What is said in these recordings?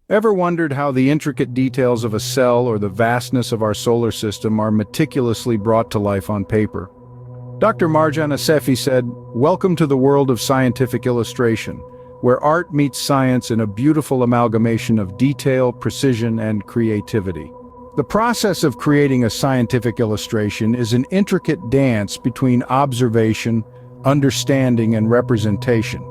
Ever wondered how the intricate details of a cell or the vastness of our solar system are meticulously brought to life on paper? Dr. Marjan Assefi said, "Welcome to the world of scientific illustration, where art meets science in a beautiful amalgamation of detail, precision, and creativity." The process of creating a scientific illustration is an intricate dance between observation, understanding, and representation.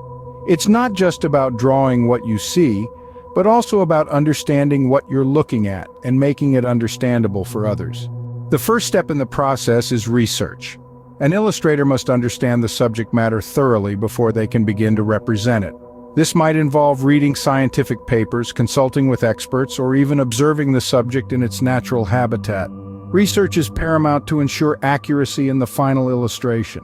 It's not just about drawing what you see, but also about understanding what you're looking at and making it understandable for others. The first step in the process is research. An illustrator must understand the subject matter thoroughly before they can begin to represent it. This might involve reading scientific papers, consulting with experts, or even observing the subject in its natural habitat. Research is paramount to ensure accuracy in the final illustration.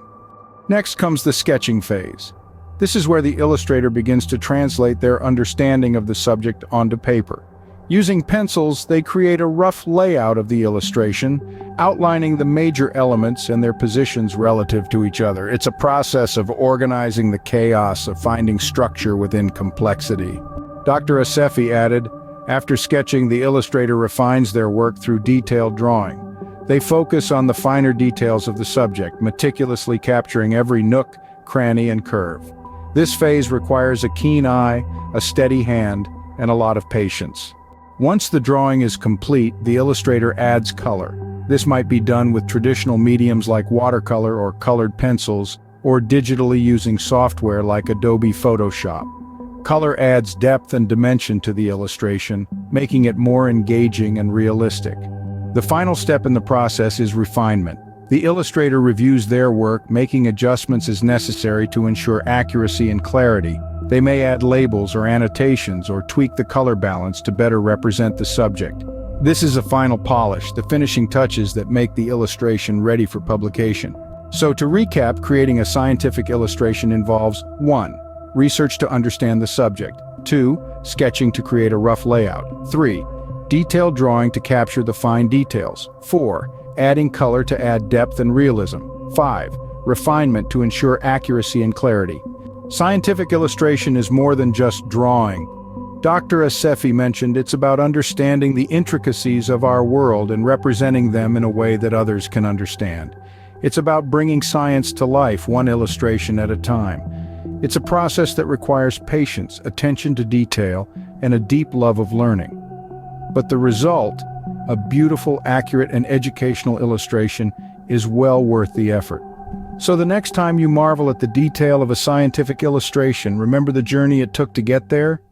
Next comes the sketching phase. This is where the illustrator begins to translate their understanding of the subject onto paper. Using pencils, they create a rough layout of the illustration, outlining the major elements and their positions relative to each other. It's a process of organizing the chaos, of finding structure within complexity. Dr. Assefi added, after sketching, the illustrator refines their work through detailed drawing. They focus on the finer details of the subject, meticulously capturing every nook, cranny, and curve. This phase requires a keen eye, a steady hand, and a lot of patience. Once the drawing is complete, the illustrator adds color. This might be done with traditional mediums like watercolor or colored pencils, or digitally using software like Adobe Photoshop. Color adds depth and dimension to the illustration, making it more engaging and realistic. The final step in the process is refinement. The illustrator reviews their work, making adjustments as necessary to ensure accuracy and clarity. They may add labels or annotations or tweak the color balance to better represent the subject. This is a final polish, the finishing touches that make the illustration ready for publication. So to recap, creating a scientific illustration involves 1. Research to understand the subject. 2. Sketching to create a rough layout. 3. Detailed drawing to capture the fine details. 4. Adding color to add depth and realism. 5. Refinement to ensure accuracy and clarity. Scientific illustration is more than just drawing. Dr. Assefi mentioned it's about understanding the intricacies of our world and representing them in a way that others can understand. It's about bringing science to life, one illustration at a time. It's a process that requires patience, attention to detail, and a deep love of learning. But the result, a beautiful, accurate, and educational illustration, is well worth the effort. So the next time you marvel at the detail of a scientific illustration, remember the journey it took to get there?